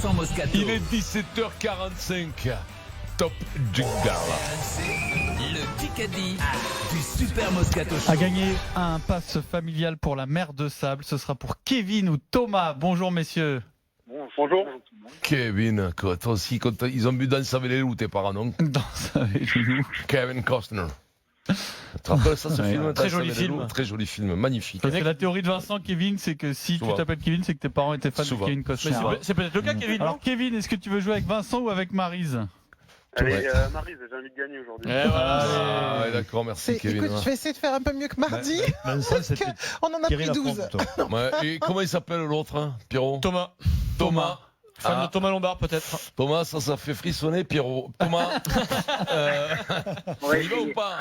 Sans Moscato. Il est 17h45. Top Jingle. Le Kikadi du Super Moscato Show. A gagné un pass familial pour la mer de Sable. Ce sera pour Kevin ou Thomas. Bonjour messieurs. Bonjour. Kevin, quoi, toi aussi, quand ils ont bu Danse avec les loups, tes parents, non? Danse avec les loups. Kevin Costner. Tu te rappelles ça, ce Ouais, film? très Danse joli avec les film. loups. Très joli film, magnifique. Parce que la théorie de Vincent, Kevin, c'est que si Souvent. tu t'appelles Kevin, c'est que tes parents étaient fans Souvent. de Kevin Costner. C'est peut-être le cas, Kevin. Alors Kevin, est-ce que tu veux jouer avec Vincent ou avec Maryse? Allez, Ouais. Maryse, j'ai envie de gagner aujourd'hui. Et voilà. Ah, ouais, d'accord, merci Kevin. Écoute, je vais essayer de faire un peu mieux que mardi. Vincent, c'était On en a Thierry pris 12. Lafont. Ouais, et comment il s'appelle l'autre, hein, Pierrot? Thomas. Fan Ah. de Thomas Lombard, peut-être. Thomas, ça fait frissonner, Pierrot. Thomas, on y va ou pas?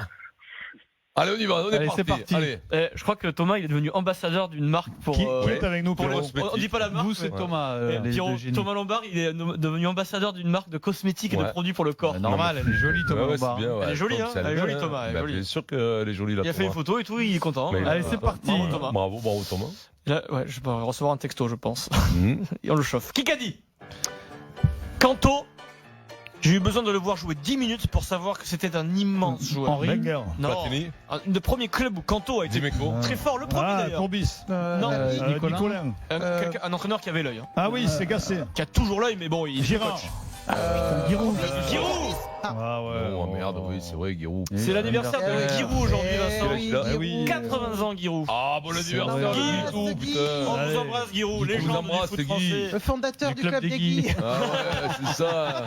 Allez, on y va, on est Allez, parti. c'est parti. Allez. Je crois que Thomas, il est devenu ambassadeur d'une marque pour. Qui ouais. est avec nous pour Pierrot on dit pas la marque. Vous, c'est mais- Thomas, les Pierrot, deux génies. Thomas Lombard, il est devenu ambassadeur d'une marque de cosmétiques et de Ouais. produits pour le corps. Bah, normal, elle est jolie, Thomas Ouais, Lombard. c'est bien, ouais. Elle est jolie, hein. Elle Elle est jolie, belle, Thomas, elle est Bah, jolie. bien sûr qu'elle est jolie, là. Il a fait une photo et tout, il est content. Mais- Allez, c'est parti. Bravo, Thomas. Bravo, Thomas. Là, ouais, je vais recevoir un texto, je pense. Mhm. Et on le chauffe. Qui qu'a dit Kanto, j'ai eu besoin de le voir jouer 10 minutes pour savoir que c'était un immense joueur. Henri. Wenger. Non, Platini, le premier club où Kanto a été Dimeco. très fort, le premier Ah, d'ailleurs. Courbis. Non, Nicolas. Nicolin. Un entraîneur qui avait l'œil, hein. Ah oui, c'est Gassé. Qui a toujours l'œil, mais bon, il Girard. Giroud. Giroud. Ah ouais. Oh merde, oui, c'est vrai, Giroud. C'est l'anniversaire de Giroud aujourd'hui, Vincent. oui, Giroud. Giroud. 80 ans, Giroud. Ah, bon anniversaire, Guy. Guy, On putain. vous Allez. embrasse, Giroud, Guy, on vous légende du embrasse, foot Guy. français. Le fondateur Du du club des Guy. Ah ouais, c'est ça.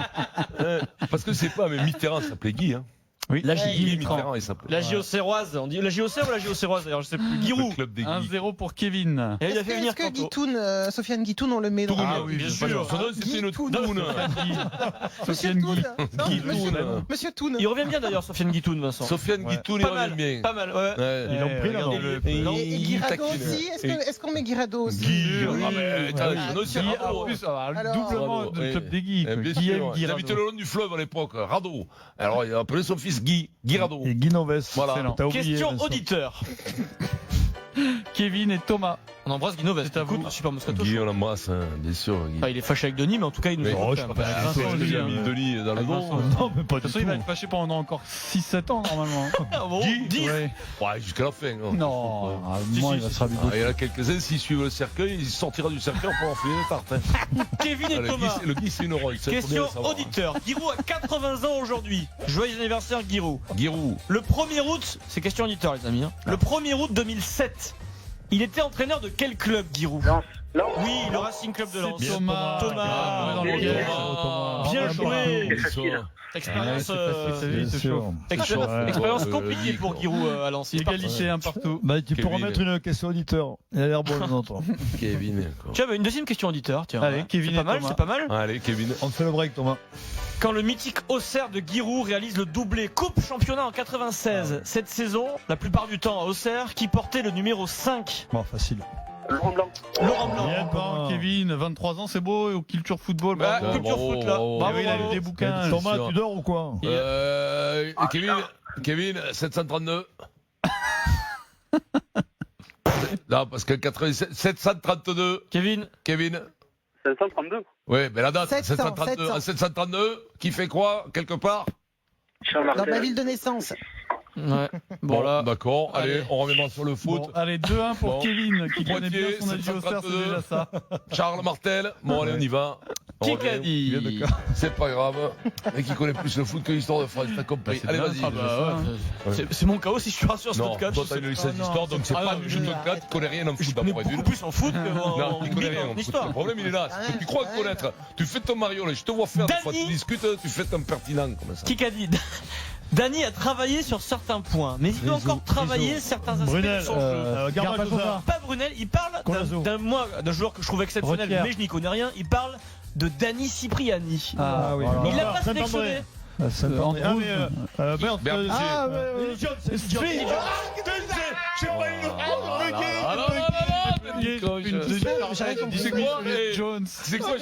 Parce que c'est pas, mais Mitterrand s'appelait Guy, hein. Oui, La Guy Mitterrand. Mitterrand, il s'appelait. La Géocéroise, on dit la Géocère ou la Géocéroise d'ailleurs, je sais plus. Le Giroud. club des Guy. 1-0 pour Kevin. Et il a Est-ce fait venir que Kanto. Guitoun, Sofiane Guitoun, on le met dans Toun. Ah oui, bien sûr. Son nom, c'était une Guy Toun. Toun. Monsieur Toun. Non, Guy Monsieur- Toun. Monsieur Toun. Il revient bien d'ailleurs, Sofiane Guitoun, Vincent. Sofiane Ouais. Guitoun, il Pas revient mal, bien. pas mal, ouais. Ouais. Ils l'ont pris là, non Et Guirado taquine. aussi. Est-ce qu'on met Guirado aussi Guy. Oui. Ah, mais attends, Ah, non, c'est Guy, Rado. en plus, Alors, doublement Rado, de ouais. club des Guy. Eh, bien Qui aime sûr, Guy il Rado. habitait le long du fleuve à l'époque, Rado. Alors il a appelé son fils Guy, Rado. Et Guy Noves. Voilà. Excellent. T'as oublié, Question Vincent. auditeur. Kevin et Thomas. On embrasse Guino Vest. C'est à vous. Écoute, Super Moscato. Guy, on l'embrasse, hein, bien sûr. Guy. Enfin, il est fâché avec Denis, mais en tout cas, il nous Mais- écoute Oh, quand je même. sais pas. Vincent, Toi, lui, il a mis hein. Denis dans le dos. Vincent. Non, mais pas De toute du façon, il va être tout. fâché pendant encore 6-7 ans, normalement. Ah bon, Guy. 10. Ouais. Ouais, jusqu'à la fin. hein. Non, à Si, moins, si, il va si. se rabibocher. Ah, il y en a quelques-uns, s'ils suivent le cercueil, il sortira du cercueil pour enfiler les tartes. hein. Kevin et Ah, Thomas. le Guy, c'est une rogue. ça, faut bien Question le savoir, hein. auditeur. Giroud a 80 ans aujourd'hui. Joyeux anniversaire, Giroud. Giroud. Le 1er août, c'est question auditeur, les amis. Hein. Le 1er août 2007, il était entraîneur de quel club, Giroud? Lance. Lance. Oui, le Racing Club de Lens. C'est Thomas. Thomas. Dans le Bien piège. Thomas. Bien joué. Bien sûr. Expérience, Ouais, c'est facile, Bien c'est sûr. chaud. expérience Ouais, compliquée Guy, pour quoi. Giroud à Lens. Il est parti. Égalité un partout. Bah, tu peux Kevin. remettre une question auditeur. Elle a l'air bonne, notre. Kevin. quoi. Tu avais une deuxième question auditeur, tiens. Allez, Ouais. Kevin C'est pas et mal, Thomas. c'est pas mal. Allez, Kevin. On fait le break, Thomas. Quand le mythique Auxerre de Giroud réalise le doublé Coupe Championnat en 96, cette saison, la plupart du temps à Auxerre, qui portait le numéro 5, Bon, facile. Laurent Blanc. Laurent Blanc. Bien, Bon, Kevin, 23 ans, c'est beau, au culture football. Bah, bravo. culture bravo, foot là. bravo. Bravo, Oui, il a bravo. lu des bouquins. Thomas, sûr. tu dors ou quoi Kevin, 732. Non, parce que 732, Kevin, Kevin. 532. Ouais, mais la date, 700, 732. 732, qui fait quoi, quelque part? Charles Dans ma Martel. ville de naissance. ouais. Bon là, D'accord, allez, Allez. on remet sur le foot. Bon, allez, 2-1 pour Bon. Kevin, qui connaît bien Poitiers, son avis au cerf, c'est 732. déjà ça. Charles Martel, bon, allez, on y va. On qui revient. qu'a dit C'est pas grave. Et qui connaît plus le foot que l'histoire de France, t'as compris. Bah, c'est allez, bien, vas-y. ça, bah, ouais, c'est mon cas aussi, je te rassure, ce Non, podcast. toi t'as une licence d'histoire, donc c'est Ah pas non, du jeu de cartes, tu connais rien en Je foot connais d'abord et beaucoup d'une. plus en foot Non, qu'en tu connais rien en foot. histoire. Le problème il est là, c'est que tu crois Ouais. connaître. Tu fais ton Mario, là, je te vois faire des fois, Dany. tu discutes, tu fais ton pertinent comme ça. Qui qu'a dit Dany a travaillé sur certains points, mais il peut Rizzo, encore travailler certains aspects Brunel, de son jeu. Garbajosa. Pas Brunel, il parle Colazo. d'un joueur que je trouve exceptionnel, Retière. mais je n'y connais rien. Il parle de Dany Cipriani. Ah, oui. voilà. Il l'a pas Saint-André. sélectionné. Saint-André. Ah, mais merde, Berthier. ah, Street. Gauthier, Nico, une je- demi-heure j'avais avec compris. C'est quoi, Juliette eh, Jones. C'est quoi,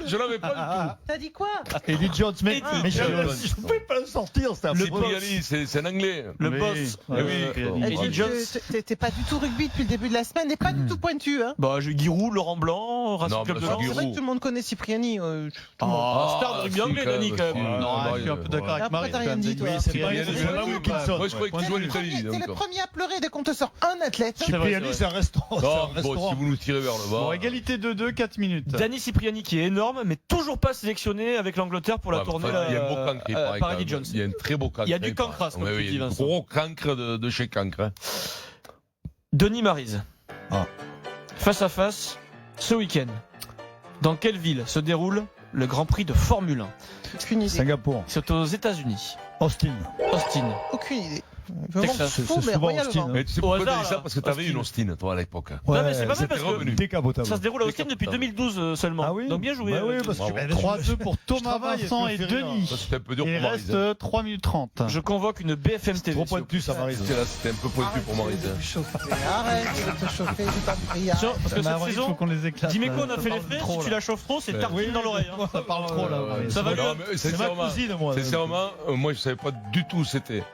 je l'avais pas T'as dit quoi? Eddie Jones, mais Eddie Jones. je ne pouvais pas le sortir, c'était un du peu. tout. Cipriani, c'est un anglais. Le Oui. boss. Eh oui, Eh, Eddie tu- Jones. T'es pas du tout rugby depuis le début de la semaine et pas du tout pointu. Hein. Bah, j'ai Giroud, Laurent Blanc, Racing Non, Club mais de c'est Lens. C'est vrai Giroud. que tout le monde connaît Cipriani. Tout le monde. Ah, star de rugby si, anglais, quand Dani, même, quand même. si. Non, Ah, je suis un peu d'accord Et avec après, Marie. t'as rien dit, toi. Oui, C'est Cipriani, pas- c'est c'est vraiment pas- Wilkinson. Moi, je croyais qu'il jouait en Italie. T'es le donc. premier à pleurer dès qu'on te sort un athlète. C'est vrai, Cipriani, c'est c'est un restaurant. c'est un Non, bon, restaurant. si vous nous tirez vers le bas. Bon, égalité 2-2, 4 minutes. Dani Cipriani qui est énorme, mais toujours pas sélectionné avec l'Angleterre pour la Ouais, tournée enfin, il y a un beau cancre, il paraît, par quand Eddie même. Jones. Il y a un très beau cancre. Il y a du il paraît. cancre, comme Ouais, tu oui, dis, il y a un Vincent. gros cancre de chez cancre. Hein. Denis Maryse. Ah. Face à face, ce week-end. Dans quelle ville se déroule le Grand Prix de Formule 1? Aucune idée. Singapour, C'est aux États-Unis. Austin. Austin. Aucune idée. Vraiment Texas. fou, C'est mais souvent royalement. Austin, hein. Mais tu sais Au pourquoi tu hasard, dis ça? là. Parce que t'avais Austin. une Austin, toi, à l'époque. Non, mais c'est pas mal parce c'était revenu. que Décapotable. ça se déroule à Austin depuis 2012 seulement. Ah oui. Donc bien joué. Bah oui, parce Bravo. que 3-2 pour Thomas, travaille, Vincent je et me fais rire. Denis. Ça, c'était un peu dur Il pour Maryse. reste 3 minutes 30. Je convoque une BFM TV. Trop pointu, ça m'arrive. C'était un peu pointu pour Maryse. Arrête de te chauffer. Arrête de te chauffer, je t'en prie. Tiens, arrête. parce que Mais cette Marie, il faut saison, qu'on les éclate. Dimeco, on a Ça fait les parle frais. trop, Si tu là. la chauffes trop, c'est Ouais. tartine dans l'oreille. hein. Ça parle trop là. Marie. Ça va bien. Non, mais C'est ma cousine, moi. Sincèrement, moi, je savais pas du tout où c'était.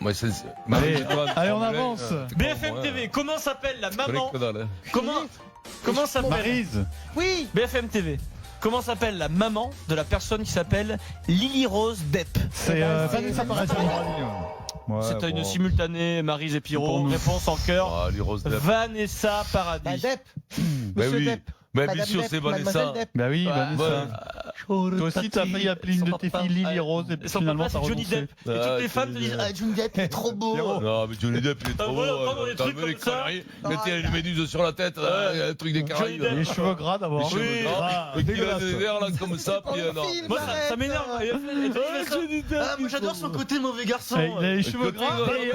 Moi, c'est. Allez, on avance. BFM TV, comment s'appelle la maman Comment s'appelle Maryse. Oui, BFM TV. Comment s'appelle la maman de la personne qui s'appelle Lily Rose Depp? C'est Vanessa Paradis. C'est une simultanée, Maryse et Pour Pierrot. nous. Réponse en cœur. Ah, les roses Depp. Vanessa bah, Paradis. Depp. Ben Monsieur oui. Depp. Ben bien Madame sûr, Depp, c'est Vanessa. Mademoiselle Depp. Bah oui, Ouais. Vanessa. Toi aussi, t'as failli appeler une de tes filles Lily Rose et puis Son finalement papa, t'as c'est Johnny renoncé. Depp. Et toutes les femmes te disent Ah, Johnny Depp, il est trop beau. Non, mais Johnny Depp, il est Ah, trop voilà, beau. prendre des T'as trucs vu comme les ça. conneries. Ah, Mettez une méduse sur la tête, un truc des Caraïbes. Depp. Les cheveux gras d'abord. Les cheveux Oui. gras, Ah, dégueulasse. des airs là comme ça, Pour puis le non. film, Moi, arrête. ça m'énerve. Ah, moi, j'adore son côté mauvais garçon. Il a les cheveux gras. Côté,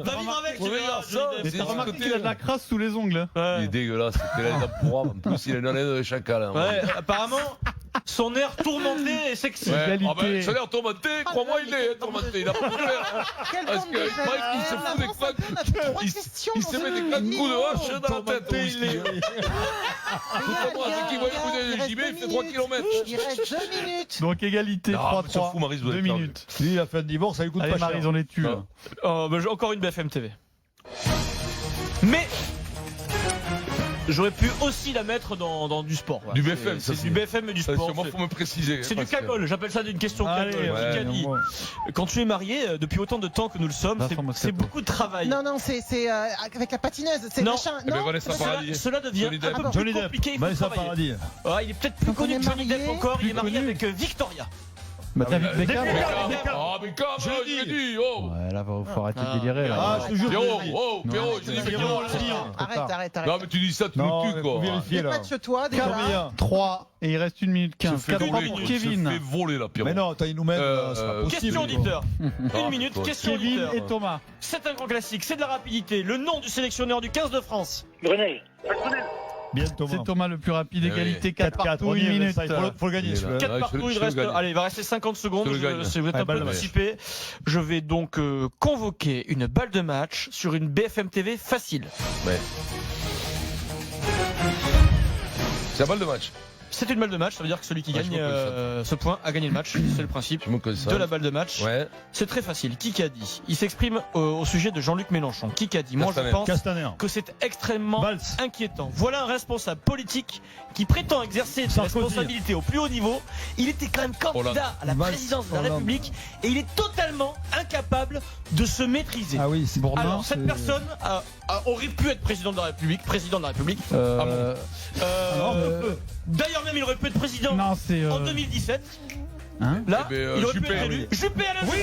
Va vivre avec, Mauvais tu verras, garçon. Johnny Depp. Et C'est t'as ce remarqué côté, qu'il a de la crasse sous les ongles. Il Ouais. est dégueulasse, c'est qu'il a les dents pourrables. En plus, il a une haleine de chacal. Hein. Ouais, apparemment, son air tourmenté et sexy. Ouais. Égalité. Ah ben, ça a l'air tourmenté, crois-moi, il est tourmenté. Il a pas de l'air. Quel Parce bande que de Mike, il se jeunes. fout des Avance claques. un peu, on a fait trois Il questions il dans se ce met des claques coups de hache dans la tête au whisky. hein. Moi, dès qu'il voit le coup de JB, il fait 3 km. Il reste 2 minutes. Donc égalité Non, mais s'en 3-3. fout, Maryse, vous 2 avez perdu. minutes. Lui, il a fait un divorce, ça lui coûte Allez pas Maryse, cher. on les tue. là. Oh, bah, j'ai encore une BFM TV. Mais j'aurais pu aussi la mettre dans du sport. voilà. Du BFM, C'est ça, du BFM et du sport. Moi, faut me préciser. C'est du parce que- cagole, j'appelle ça une question Allez, cagole. ouais, Qui a dit Quand tu es marié, depuis autant de temps que nous le sommes, Vincent Moscato. c'est beaucoup de travail. Non, non, c'est avec la patineuse. C'est Non. machin. Eh ben, Non, Vanessa c'est- Paradis. Cela devient Johnny un Depp. peu plus Johnny Depp. compliqué. Il faut Vanessa travailler. Paradis. Ah, il est peut-être plus Donc, on connu est que Johnny Depp mariés. encore. Il est Plus marié connu. avec Victoria. Bah David Beckham. Ah, mais comme, Je l'ai je l'ai dit, oh. Ouais, là, faut arrêter Ah. de délirer. Là. Ah, je te jure. Pierrot, je l'ai dit. oh, Pierrot, je dis, mais Pierrot, Pierrot, on l'a dit. Arrête, arrête, Non, arrête. mais tu dis ça, tu Non, nous tues, faut quoi. vérifier là. Dépatche-toi déjà. Combien 3 et il reste 1 minute 15. Se fait 4 voler, pour se Kevin. fait voler, là, Pierrot. Mais non, attends, il nous mène. c'est pas possible. Question auditeur. Ah, Une minute, toi. question Kevin auditeur. et Thomas. C'est un grand classique, c'est de la rapidité. Le nom du sélectionneur du 15 de France. Grenelle. Bien, Thomas. C'est Thomas le plus rapide. Eh Égalité oui. 4 partout, 1 minute. Faut le gagner, Il est celui-là. là. 4 Ouais, partout, je il le reste. gagne. Allez, il va rester 50 secondes. Je le gagne. Si vous êtes Ouais, un peu balle de match. anticipé, je vais donc convoquer une balle de match sur une BFM TV facile. Ouais. C'est la balle de match. C'est une balle de match, ça veut dire que celui qui Ouais, je gagne me colle ce point a gagné le match. C'est le principe Je me connais ça. de la balle de match. Ouais. C'est très facile. Qui a dit Il s'exprime au sujet de Jean-Luc Mélenchon. Qui a dit Moi, je Castaner. pense Castaner. que c'est extrêmement Valls. inquiétant. Voilà un responsable politique qui prétend exercer ses Sarkozy. responsabilités au plus haut niveau. Il était quand même candidat à la Valls. présidence de la Hollande. République et il est totalement incapable de se maîtriser. Ah oui, c'est Bourdin. Alors cette personne aurait pu être président de la République, D'ailleurs même il aurait pu être président Non, c'est. en 2017. Hein Là, Eh ben, il aurait pu Juppé, être élu. oui. Juppé à la Oui,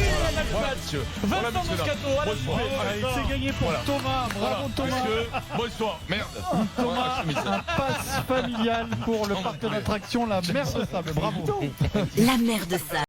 voilà, monsieur. Voilà, Vincent monsieur, là. Moscato, Alain Bonsoir. Juppé. Allez, c'est gagné pour Thomas. Bravo Thomas. Monsieur, bonsoir. Merde. Thomas, un pass familial pour le parc d'attraction La Mer de Sable. Bravo. La mer de sable.